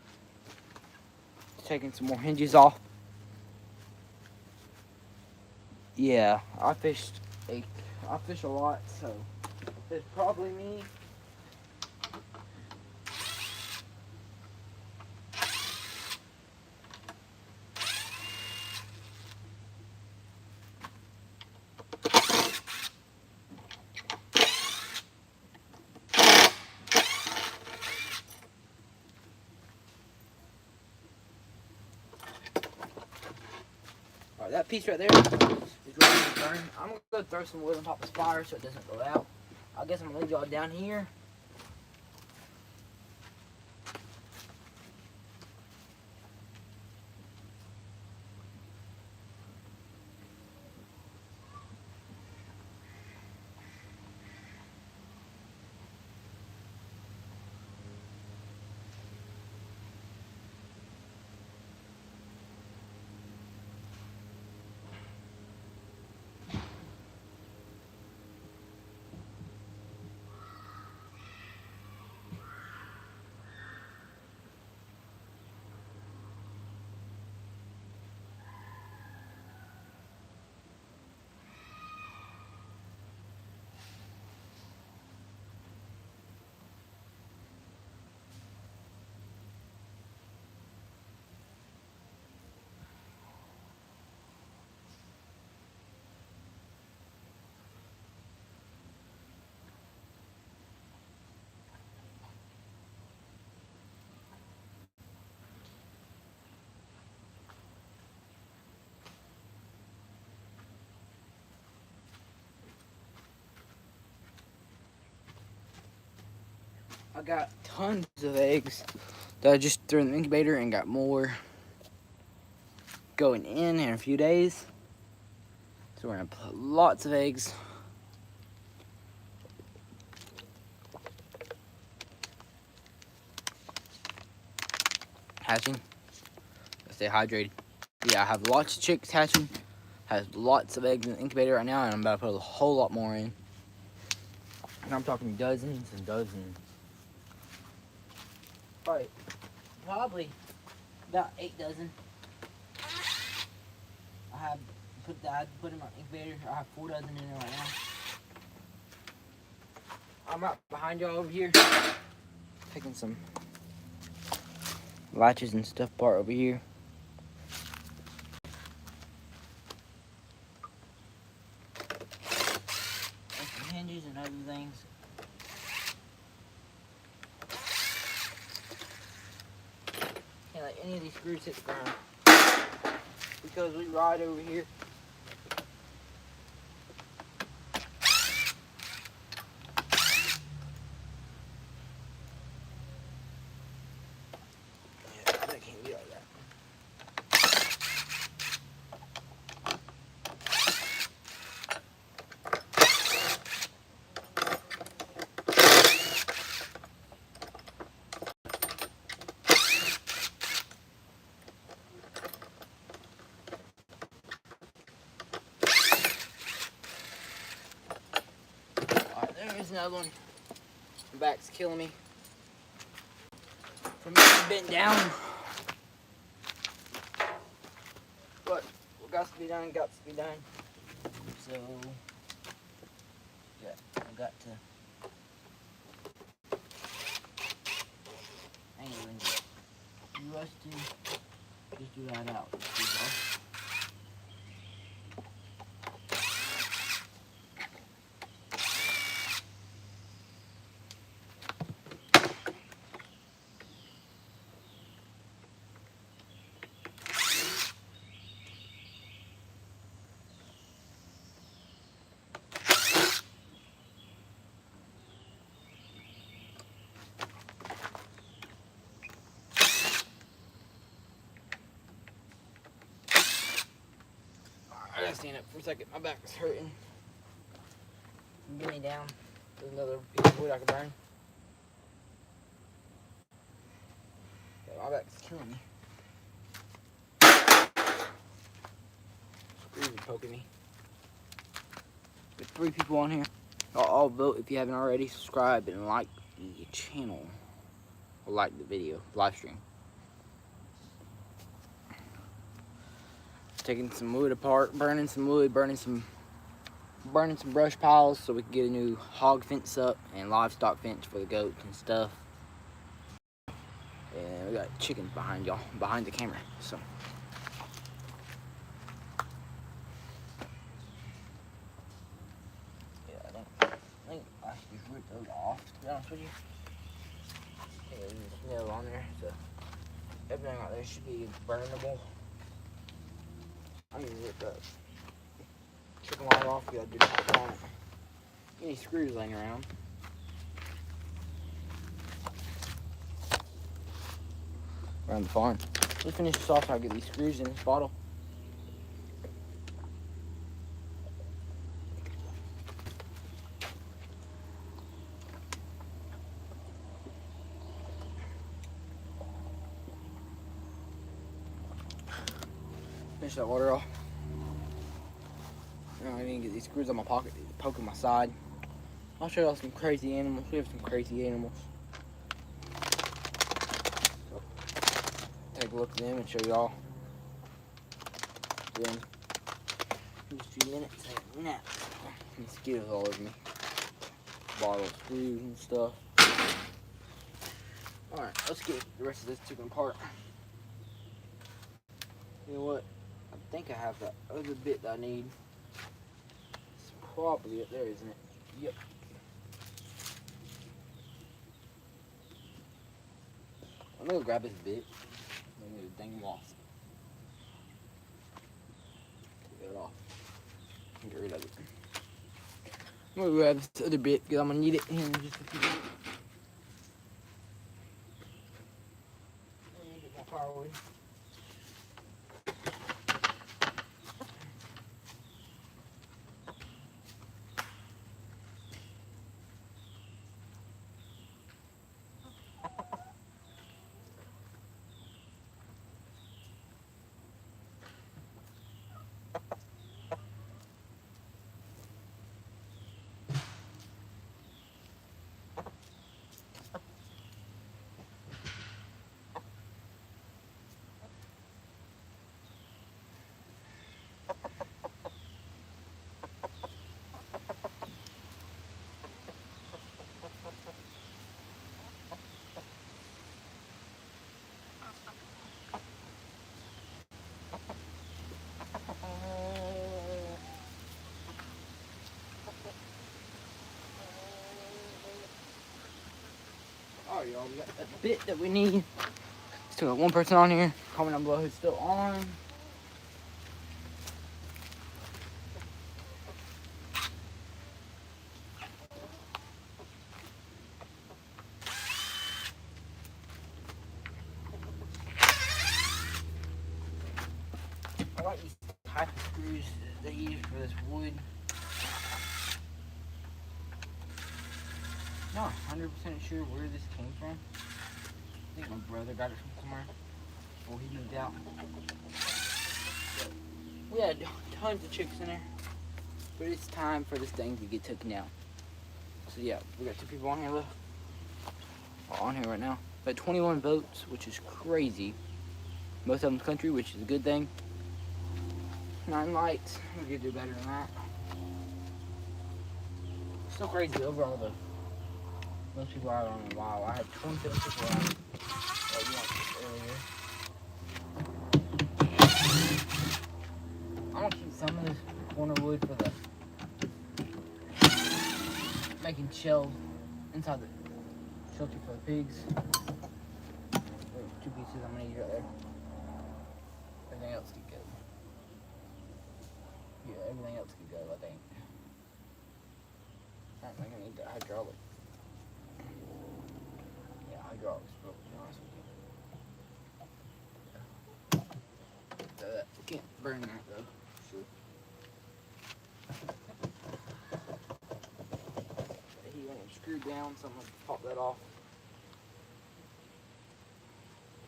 Taking some more hinges off. Yeah, I fish a lot, so it's probably me. Alright, that piece right there is ready to burn. I'm gonna go throw some wood on top of this fire so it doesn't go out. I guess I'm gonna leave y'all down here. I got tons of eggs that I just threw in the incubator and got more going in a few days. So we're gonna put lots of eggs. Hatching. Stay hydrated. Yeah, I have lots of chicks hatching. Has lots of eggs in the incubator right now, and I'm about to put a whole lot more in. And I'm talking dozens and dozens. Probably about 8 dozen. I had put in my incubator. I have 4 dozen in there right now. I'm right behind y'all over here, taking some latches and stuff apart over here. And some hinges and other things. Can't let any of these screws hit the ground because we ride over here. Yeah, that can't be like that. Alright, there's another one. My back's killing me from being bent down. But what got to be done, got to be done. So, yeah, I've got to hang it in there. You us to just do that out. I gotta stand up for a second. My back's hurting. Get me down. There's another piece of wood I can burn. Yeah, my back's killing me. Screws are poking me. There's 3 people on here. I'll vote if you haven't already. Subscribe and like the channel. Or like the video, live stream. Taking some wood apart, burning some wood, burning some brush piles so we can get a new hog fence up and livestock fence for the goats and stuff. And we got chickens behind y'all, behind the camera. So yeah, I think I should rip those off, to be honest with you. Yeah, there's nail on there, so everything out there should be burnable. I'm gonna rip that chicken wire off. You gotta do not want any screws laying around. Around the farm. Let's finish this off so I get these screws in this bottle. Finish that water off. Now I need to get these screws on my pocket, poking my side. I'll show y'all some crazy animals. We have some crazy animals. So, take a look at them and show y'all. Then, in just a few minutes, I have a nap. Mosquitoes all over me. Bottle of screws and stuff. Alright, let's get the rest of this chicken apart. You know what? I think I have that other bit that I need. It's probably up there, isn't it? Yep. I'm gonna go grab this bit. I'm gonna dang wasp. Get it off. Get rid of it. I'm gonna grab this other bit because I'm gonna need it in just a few minutes. firewood. Alright, y'all, we got the bit that we need. Still got one person on here. Comment down below who's still on. I like these type of screws that they use for this wood. Not 100% sure where this came from. I think my brother got it from somewhere before he moved out. We had tons of chicks in there, but it's time for this thing to get taken out. So yeah, we got 2 people on here left. On here right now. But 21 votes, which is crazy. Most of them country, which is a good thing. 9 likes. We could do better than that. Still crazy overall though. Most people are on a while. I had 27 people on earlier. I'm gonna keep some of this corner wood for the making shelves inside the shelter for the pigs. There's 2 pieces I'm gonna use right there. Everything else could go. Yeah, everything else could go, I think. I think I need that hydraulic. Yeah, hydraulic's broke, to be honest with you. Can't burn that though. Sure. He went and screwed down, so I'm gonna pop that off.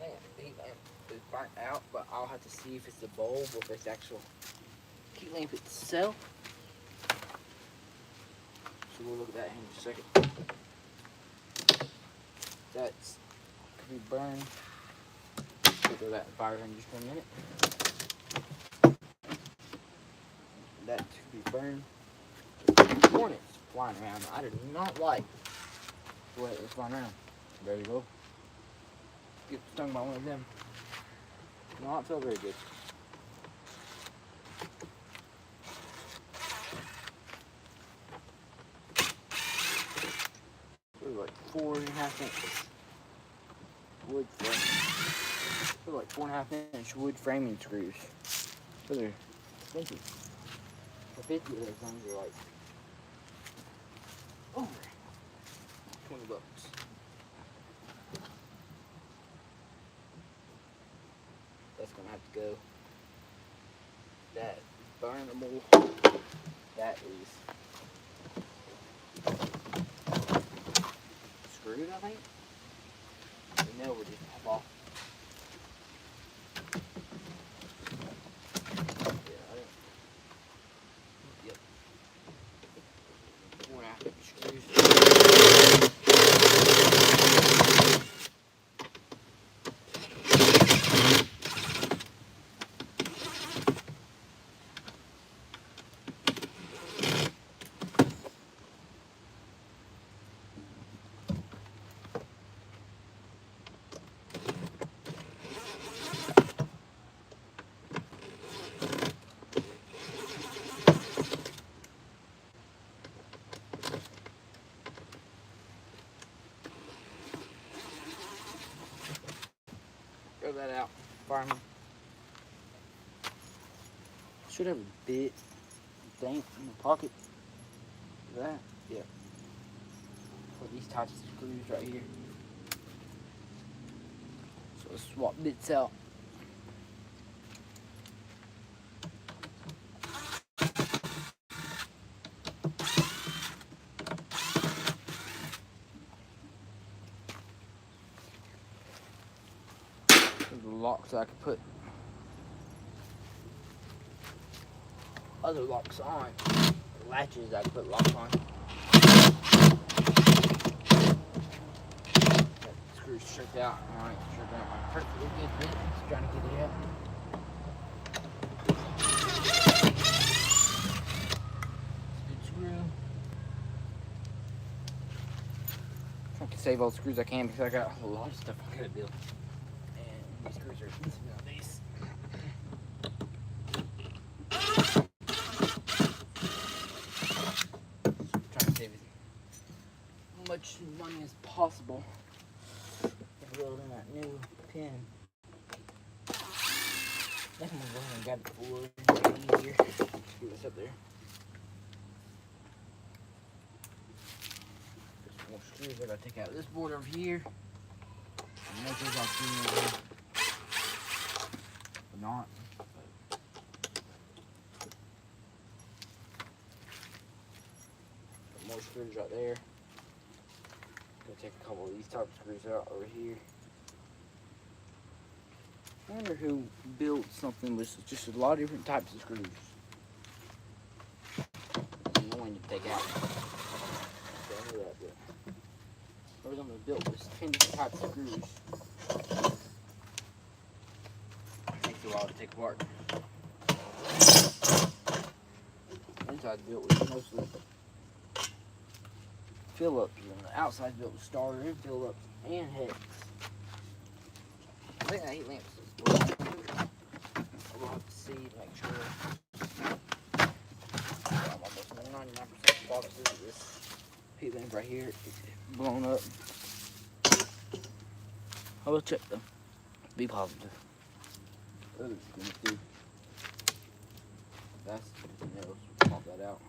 Man, the heat lamp is burnt out, but I'll have to see if it's the bulb or if it's the actual heat lamp itself. So we'll look at that in just a second. That's could be burned. We'll throw that in fire in just for a minute. That could be burned. Hornets flying around. I did not like the way it was flying around. There you go. Get stung by one of them. Not feel very good. It was like 4.5 inches wood frame. It was like 4.5 inch wood framing screws. So they're expensive. For 50 of those things are like over $20. That's gonna have to go. That burnable. That is screwed, I think. The nail would just pop off. Yeah, I think. Yep. 4.5 inch screws. Throw that out, fireman. Should have a bit dang in the pocket. That, yeah. For these types of screws right here. So Let's swap bits out. There's the locks I could put other locks on. Latches I could put locks on. That screw's stripped out. Alright, stripping out my perfectly good bit. Just trying to get it out. Good screw. I can save all the screws I can because I got a lot of stuff I gotta build. And these screws are expensive nowadays. Trying to save as much money as possible. Building that new pin. I think I'm going to go ahead and grab the board. Make it easier. Screw this up there. There's some more screws I gotta take out of this board over here. And make those all screws over here. But not. Some more screws right there. Gonna take a couple of these type of screws out over here. I wonder who built something with just a lot of different types of screws. It's annoying to take out. I know that, but whoever something built with 10 different types of screws. Takes a while to take apart. Inside built with mostly Phillips, and the outside built with starter and Phillips and heads. I think that heat lamp is still on. We'll have to see to make sure. I'm almost 99% positive that this heat lamp right here is blown up. I will check though. Be positive. Others are gonna do. That's something else. We'll pop that out.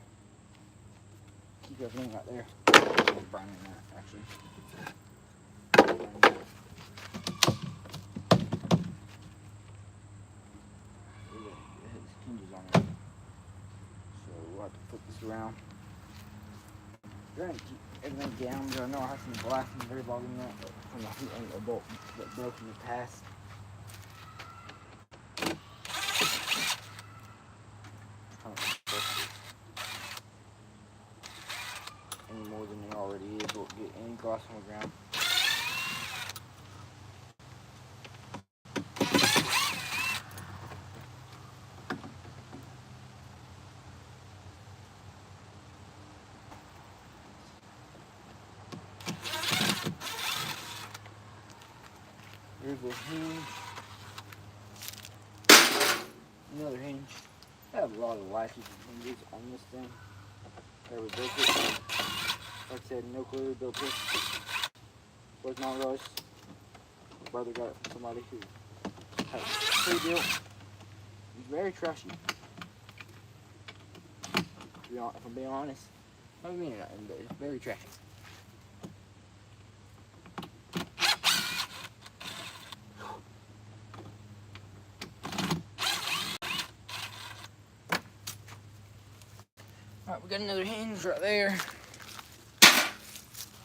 Keep everything right there. I'm burning that actually. Hinges on it. So we'll have to put this around. Trying to keep everything down because I know I have some glass in the very bottom of that from the heat and the bolt that broke in the past. Any more than it already is, we'll get any glass on the ground. Here's the hinge. Another hinge. I have a lot of latches and hinges on this thing. Never built it. Like I said, no clue who built this. Was not Russ. My brother got it from somebody who had it pre-built. He's very trashy. If I'm being honest. I don't mean it, but it's very trashy. Alright, we got another hinge right there.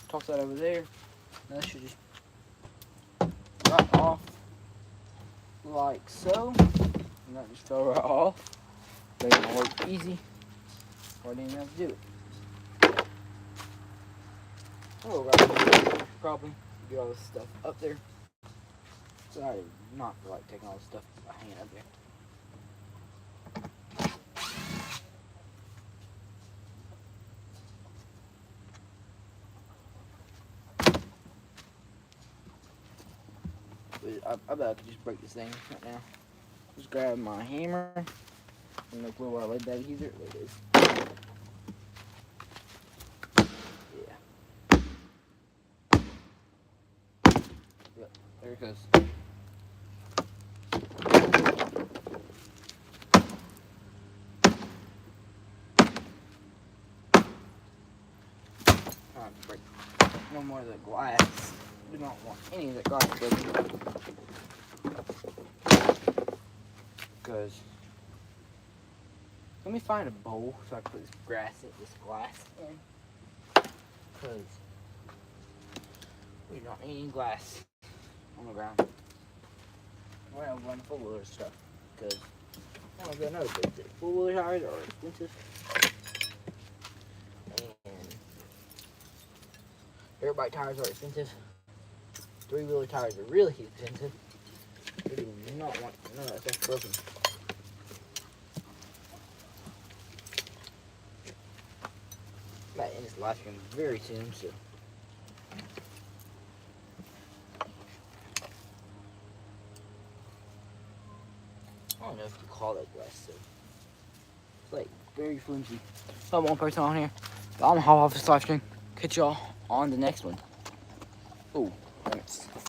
Toss that over there. Now that should just right off like so. And that just fell right off. That's gonna work easy. Or I didn't even have to do it. Oh, right. Probably get all this stuff up there. So I not feel like taking all this stuff by hand up there. I bet I could just break this thing right now. Just grab my hammer. And no clue where I laid that either. There it is. Yeah. Yep, there it goes. Alright, break. No more of the glass. do not want any of that glass breaking. Because let me find a bowl so I can put this glass in. Because we don't need any glass on the ground. We're gonna run four-wheeler stuff because I want to get another big thing. Four-wheeler tires are expensive, and dirt bike tires are expensive. Three-wheeler tires are really expensive. We do not want none of that stuff broken. I'm about to end this live stream very soon, so. I don't know if you call that glass so. It's like very flimsy. So I'm one person on here. But I'm gonna hop off this live stream. Catch y'all on the next one. Ooh, thanks.